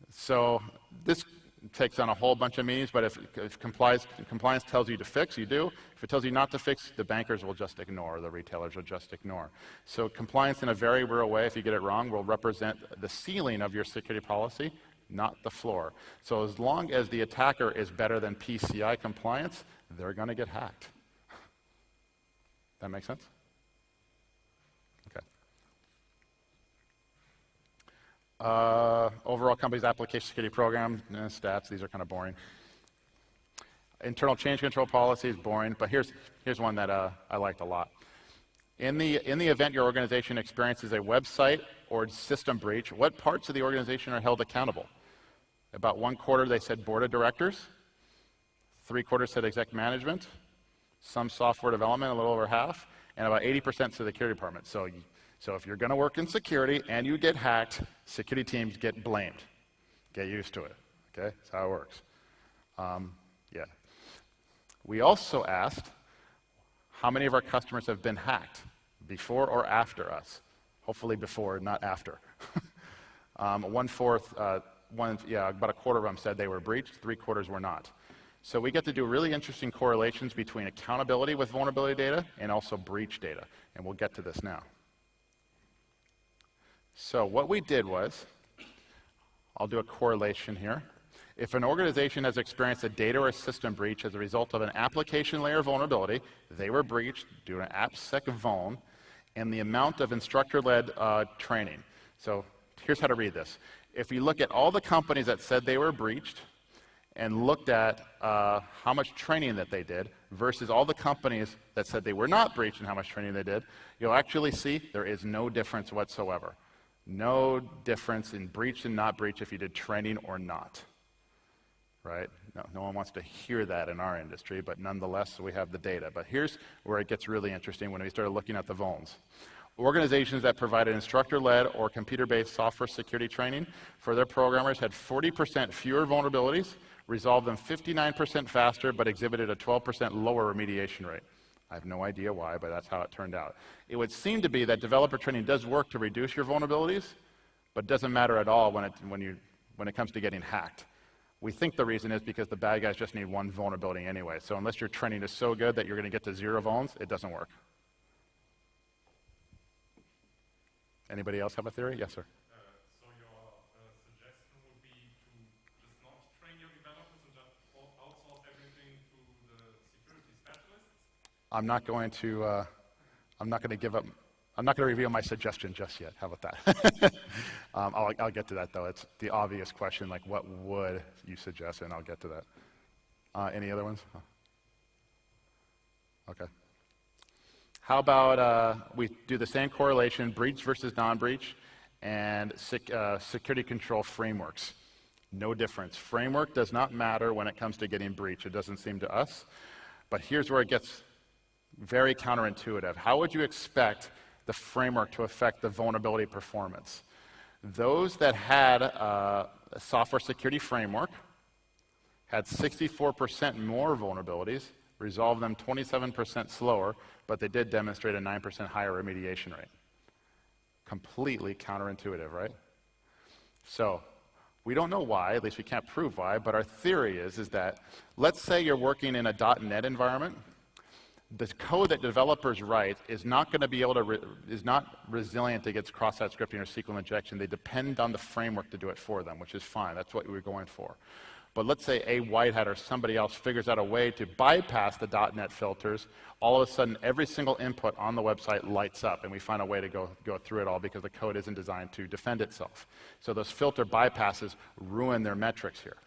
So this takes on a whole bunch of meanings, but if compliance tells you to fix, you do. If it tells you not to fix, the bankers will just ignore, the retailers will just ignore. So compliance in a very real way, if you get it wrong, will represent the ceiling of your security policy, not the floor. So as long as the attacker is better than PCI compliance, they're going to get hacked. That make sense? Okay. Overall company's application security program, stats, these are kind of boring. Internal change control policies, boring, but here's one that I liked a lot. In the event your organization experiences a website or system breach, what parts of the organization are held accountable? About 1/4 they said board of directors, 3/4 said exec management, some software development, a little over half, and about 80% to the security department. So if you're going to work in security and you get hacked, security teams get blamed. Get used to it. Okay, that's how it works. Yeah. We also asked how many of our customers have been hacked before or after us. Hopefully before, not after. About a quarter of them said they were breached, 3/4 were not. So we get to do really interesting correlations between accountability with vulnerability data and also breach data, and we'll get to this now. So what we did was, I'll do a correlation here. If an organization has experienced a data or system breach as a result of an application layer vulnerability, they were breached due to an AppSec vuln, and the amount of instructor-led training. So here's how to read this. If you look at all the companies that said they were breached and looked at how much training that they did versus all the companies that said they were not breached and how much training they did, you'll actually see there is no difference whatsoever. No difference in breach and not breach if you did training or not. Right? No one wants to hear that in our industry, but nonetheless, we have the data. But here's where it gets really interesting when we started looking at the vulns. Organizations that provided instructor-led or computer-based software security training for their programmers had 40% fewer vulnerabilities, resolved them 59% faster, but exhibited a 12% lower remediation rate. I have no idea why, but that's how it turned out. It would seem to be that developer training does work to reduce your vulnerabilities, but doesn't matter at all when it comes to getting hacked. We think the reason is because the bad guys just need one vulnerability anyway. So unless your training is so good that you're going to get to 0 vulns, it doesn't work. Anybody else have a theory? Yes, sir. So your suggestion would be to just not train your developers and just outsource everything to the security specialists? I'm not going to reveal my suggestion just yet. How about that? I'll get to that though. It's the obvious question, like what would you suggest, and I'll get to that. Any other ones? Okay. How about we do the same correlation, breach versus non-breach, and security control frameworks. No difference. Framework does not matter when it comes to getting breached. It doesn't seem to us. But here's where it gets very counterintuitive. How would you expect the framework to affect the vulnerability performance? Those that had a software security framework had 64% more vulnerabilities, resolved them 27% slower, but they did demonstrate a 9% higher remediation rate. Completely counterintuitive, right? So we don't know why, at least we can't prove why, but our theory is that, let's say you're working in a .NET environment. The code that developers write is not going to be able to, is not resilient against cross-site scripting or SQL injection. They depend on the framework to do it for them, which is fine. That's what we were going for. But let's say a white hat or somebody else figures out a way to bypass the .NET filters. All of a sudden, every single input on the website lights up, and we find a way to go through it all because the code isn't designed to defend itself. So those filter bypasses ruin their metrics here.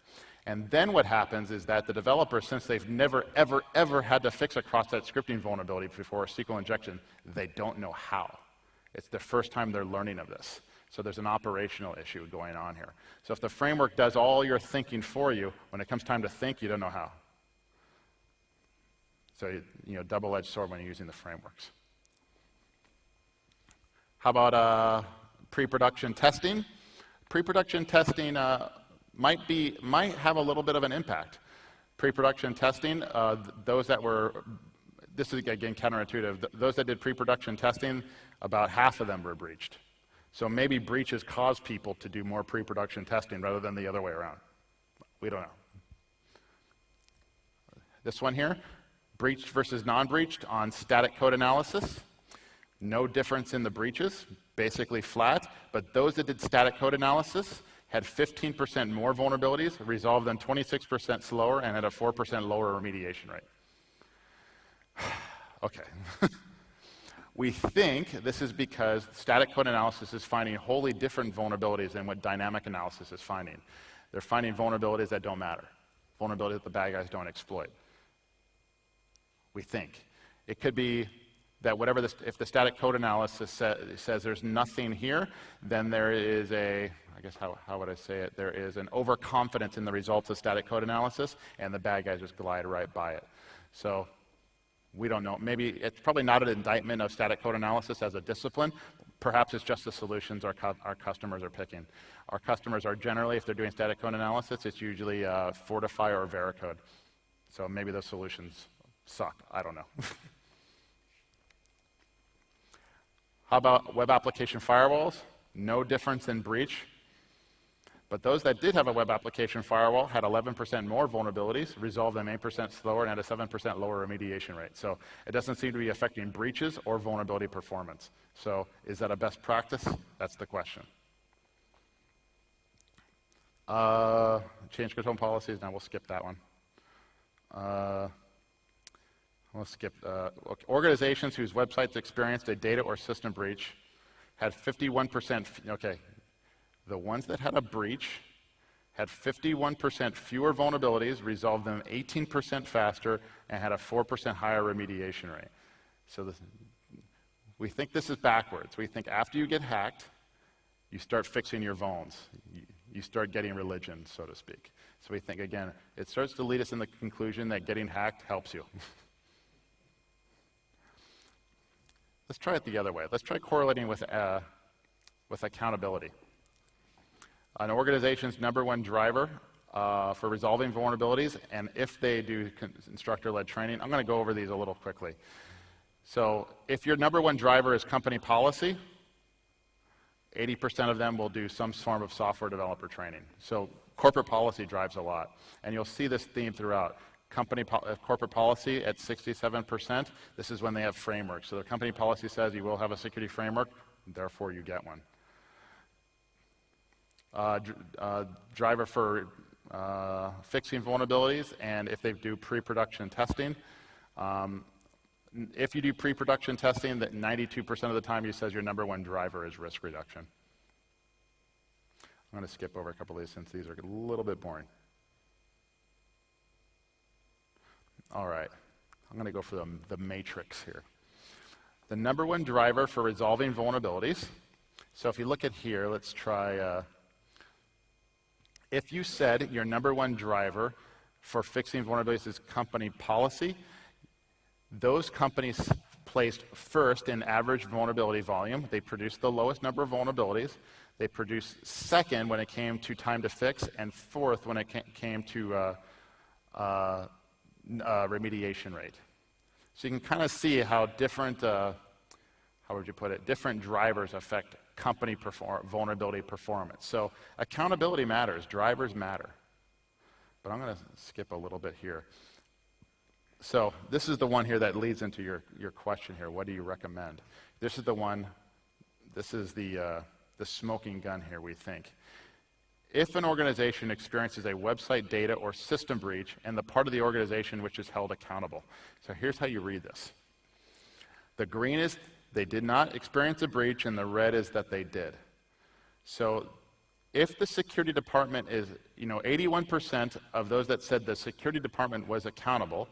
And then what happens is that the developers, since they've never, ever, ever had to fix a cross-site scripting vulnerability before a SQL injection, they don't know how. It's the first time they're learning of this. So there's an operational issue going on here. So if the framework does all your thinking for you, when it comes time to think, you don't know how. So, double-edged sword when you're using the frameworks. How about pre-production testing? Pre-production testing might have a little bit of an impact. Pre-production testing, those that were, this is again counterintuitive, those that did pre-production testing, about half of them were breached. So maybe breaches cause people to do more pre-production testing rather than the other way around. We don't know. This one here, breached versus non-breached on static code analysis. No difference in the breaches, basically flat, but those that did static code analysis had 15% more vulnerabilities, resolved them 26% slower, and had a 4% lower remediation rate. Okay. We think this is because static code analysis is finding wholly different vulnerabilities than what dynamic analysis is finding. They're finding vulnerabilities that don't matter, vulnerabilities that the bad guys don't exploit. We think. It could be that if the static code analysis says there's nothing here, then there is I guess how would I say it? There is an overconfidence in the results of static code analysis, and the bad guys just glide right by it. So we don't know. Maybe it's probably not an indictment of static code analysis as a discipline. Perhaps it's just the solutions our customers are picking. Our customers are generally, if they're doing static code analysis, it's usually Fortify or Veracode. So maybe those solutions suck, I don't know. How about web application firewalls? No difference in breach. But those that did have a web application firewall had 11% more vulnerabilities, resolved them 8% slower, and had a 7% lower remediation rate. So it doesn't seem to be affecting breaches or vulnerability performance. So is that a best practice? That's the question. Change control policies. Now we'll skip that one. We'll skip. Organizations whose websites experienced a data or system breach had 51%. Okay. The ones that had a breach had 51% fewer vulnerabilities, resolved them 18% faster, and had a 4% higher remediation rate. So we think this is backwards. We think after you get hacked, you start fixing your vulns. You start getting religion, so to speak. So we think, again, it starts to lead us in the conclusion that getting hacked helps you. Let's try it the other way. Let's try correlating with accountability. An organization's #1 driver for resolving vulnerabilities, and if they do instructor-led training, I'm going to go over these a little quickly. So if your #1 driver is company policy, 80% of them will do some form of software developer training. So corporate policy drives a lot, and you'll see this theme throughout. Corporate policy at 67%, this is when they have frameworks. So the company policy says you will have a security framework, therefore you get one. Driver for fixing vulnerabilities, and if they do pre-production testing. If you do pre-production testing, that 92% of the time you says your #1 driver is risk reduction. I'm going to skip over a couple of these since these are a little bit boring. All right, I'm going to go for the matrix here. The #1 driver for resolving vulnerabilities. So if you look at here, let's try, if you said your #1 driver for fixing vulnerabilities is company policy, those companies placed first in average vulnerability volume. They produced the lowest number of vulnerabilities. They produced second when it came to time to fix, and fourth when it came to remediation rate. So you can kind of see how different, how would you put it, different drivers affect company vulnerability performance. So accountability matters, drivers matter. But I'm going to skip a little bit here. So this is the one here that leads into your question here. What do you recommend? This is the one, this is the smoking gun here, we think. If an organization experiences a website data or system breach and the part of the organization which is held accountable. So here's how you read this. The green is they did not experience a breach, and the red is that they did. So if the security department is, 81% of those that said the security department was accountable,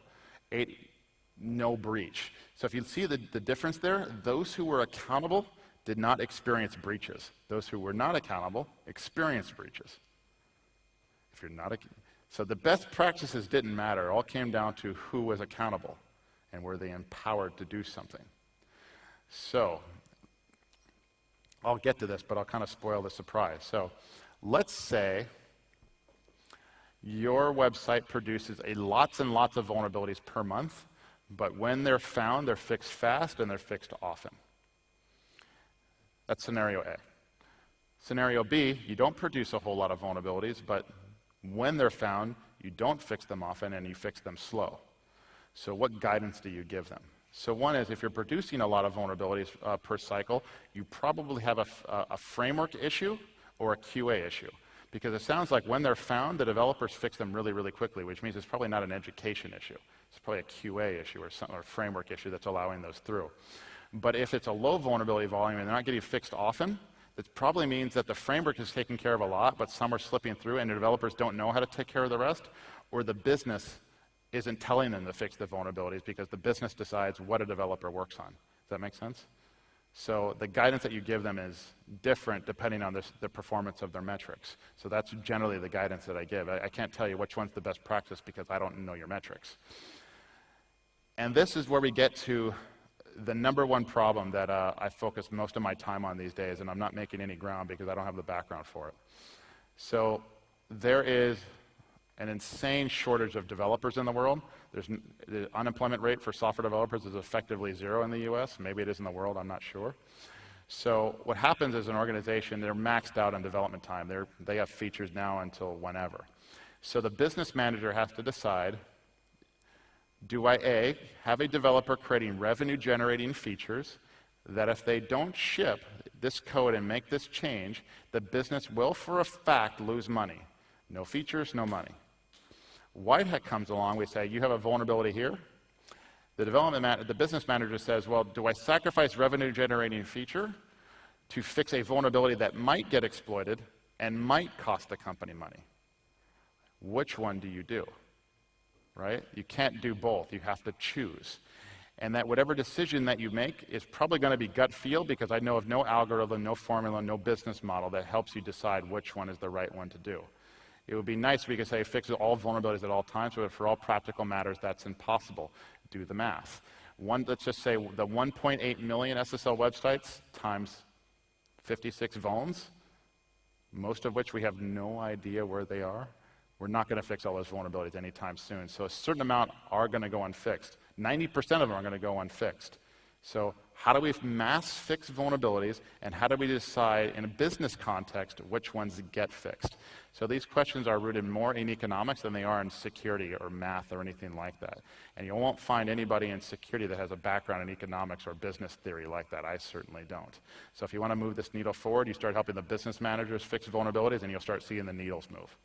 no breach. So if you see the difference there, those who were accountable did not experience breaches. Those who were not accountable experienced breaches. If you're not, so the best practices didn't matter. It all came down to who was accountable and were they empowered to do something. So I'll get to this, but I'll kind of spoil the surprise. So let's say your website produces lots and lots of vulnerabilities per month, but when they're found, they're fixed fast and they're fixed often. That's scenario A. Scenario B, you don't produce a whole lot of vulnerabilities, but when they're found, you don't fix them often and you fix them slow. So what guidance do you give them? So one is, if you're producing a lot of vulnerabilities per cycle, you probably have a framework issue or a QA issue. Because it sounds like when they're found, the developers fix them really, really quickly, which means it's probably not an education issue. It's probably a QA issue or a framework issue that's allowing those through. But if it's a low vulnerability volume and they're not getting fixed often, it probably means that the framework is taking care of a lot, but some are slipping through and the developers don't know how to take care of the rest, or the business isn't telling them to fix the vulnerabilities because the business decides what a developer works on. Does that make sense? So the guidance that you give them is different depending on the performance of their metrics. So that's generally the guidance that I give. I can't tell you which one's the best practice because I don't know your metrics. And this is where we get to the #1 problem that I focus most of my time on these days, and I'm not making any ground because I don't have the background for it. So there is an insane shortage of developers in the world. The unemployment rate for software developers is effectively 0 in the US. Maybe it is in the world, I'm not sure. So what happens is an organization, they're maxed out on development time. They have features now until whenever. So the business manager has to decide, do I A, have a developer creating revenue-generating features that if they don't ship this code and make this change, the business will, for a fact, lose money. No features, no money. White Hat comes along, we say, you have a vulnerability here. The business manager says, well, do I sacrifice revenue-generating feature to fix a vulnerability that might get exploited and might cost the company money? Which one do you do? Right? You can't do both. You have to choose. And that whatever decision that you make is probably going to be gut feel, because I know of no algorithm, no formula, no business model that helps you decide which one is the right one to do. It would be nice if we could say fix all vulnerabilities at all times, but for all practical matters, that's impossible. Do the math. Let's just say the 1.8 million SSL websites times 56 vulns, most of which we have no idea where they are. We're not going to fix all those vulnerabilities anytime soon. So a certain amount are going to go unfixed. 90% of them are going to go unfixed. So how do we mass fix vulnerabilities, and how do we decide in a business context which ones get fixed? So these questions are rooted more in economics than they are in security or math or anything like that. And you won't find anybody in security that has a background in economics or business theory like that. I certainly don't. So if you want to move this needle forward, you start helping the business managers fix vulnerabilities, and you'll start seeing the needles move.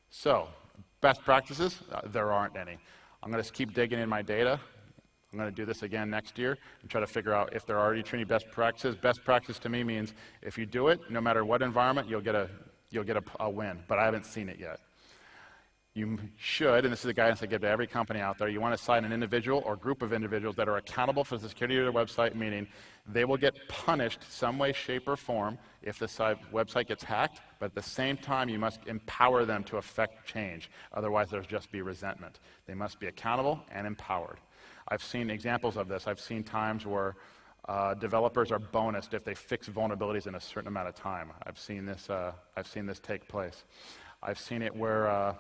So, best practices, there aren't any. I'm going to keep digging in my data. I'm going to do this again next year and try to figure out if there are already any best practices. Best practice to me means if you do it, no matter what environment, you'll get a win, but I haven't seen it yet. You should, and this is the guidance I give to every company out there, you want to assign an individual or group of individuals that are accountable for the security of their website, meaning they will get punished some way, shape, or form if the website gets hacked, but at the same time, you must empower them to affect change. Otherwise, there'll just be resentment. They must be accountable and empowered. I've seen examples of this. I've seen times where developers are bonused if they fix vulnerabilities in a certain amount of time. I've seen this take place. I've seen it where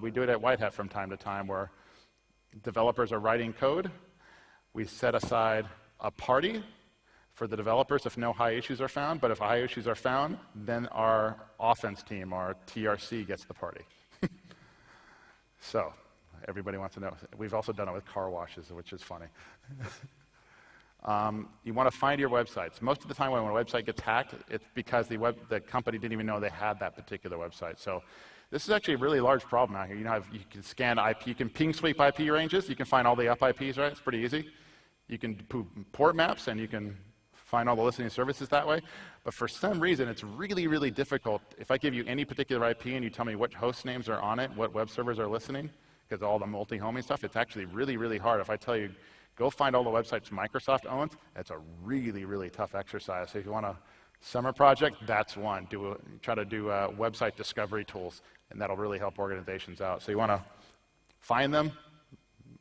we do it at White Hat from time to time, where developers are writing code. We set aside a party for the developers if no high issues are found, but if high issues are found, then our offense team, our TRC, gets the party. So, everybody wants to know. We've also done it with car washes, which is funny. You want to find your websites. Most of the time when a website gets hacked, it's because the company didn't even know they had that particular website. So this is actually a really large problem out here. You know, you can scan IP, you can ping sweep IP ranges, you can find all the up IPs, right? It's pretty easy. You can do port maps, and you can find all the listening services that way. But for some reason, it's really, really difficult. If I give you any particular IP and you tell me what host names are on it, what web servers are listening, because all the multi-homing stuff, it's actually really, really hard. If I tell you, go find all the websites Microsoft owns, it's a really, really tough exercise. So if you want a summer project, that's one. Try to do website discovery tools, and that'll really help organizations out. So you want to find them,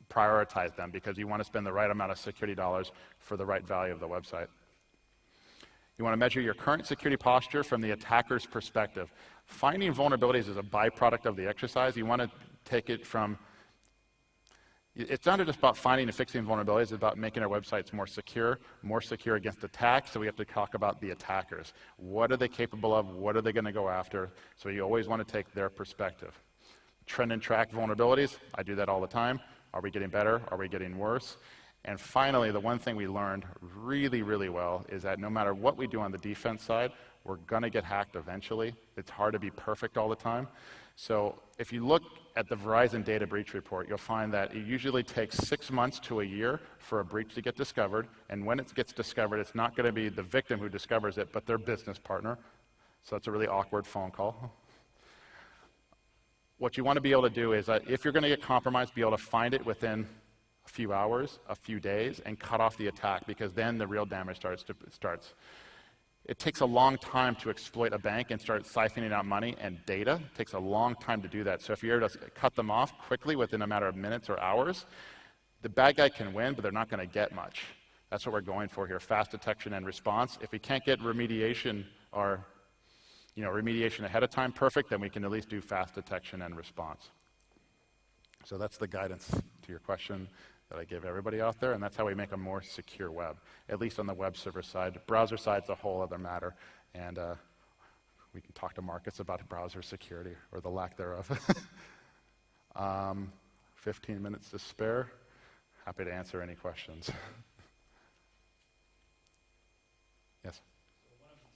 prioritize them, because you want to spend the right amount of security dollars for the right value of the website. You want to measure your current security posture from the attacker's perspective. Finding vulnerabilities is a byproduct of the exercise. You want to take it from, it's not just about finding and fixing vulnerabilities, it's about making our websites more secure against attacks, so we have to talk about the attackers. What are they capable of? What are they going to go after? So you always want to take their perspective. Trend and track vulnerabilities, I do that all the time. Are we getting better? Are we getting worse? And finally, the one thing we learned really, really well is that no matter what we do on the defense side, we're going to get hacked eventually. It's hard to be perfect all the time. So if you look at the Verizon data breach report, you'll find that it usually takes 6 months to a year for a breach to get discovered. And when it gets discovered, it's not going to be the victim who discovers it, but their business partner. So that's a really awkward phone call. What you want to be able to do is that if you're going to get compromised, be able to find it within a few hours, a few days, and cut off the attack, because then the real damage starts. It takes a long time to exploit a bank and start siphoning out money and data. It takes a long time to do that. So if you're able to cut them off quickly within a matter of minutes or hours, the bad guy can win, but they're not going to get much. That's what we're going for here, fast detection and response. If we can't get remediation or remediation ahead of time perfect, then we can at least do fast detection and response. So that's the guidance to your question that I give everybody out there, and that's how we make a more secure web, at least on the web server side. Browser side's a whole other matter, and we can talk to Marcus about browser security, or the lack thereof. 15 minutes to spare. Happy to answer any questions.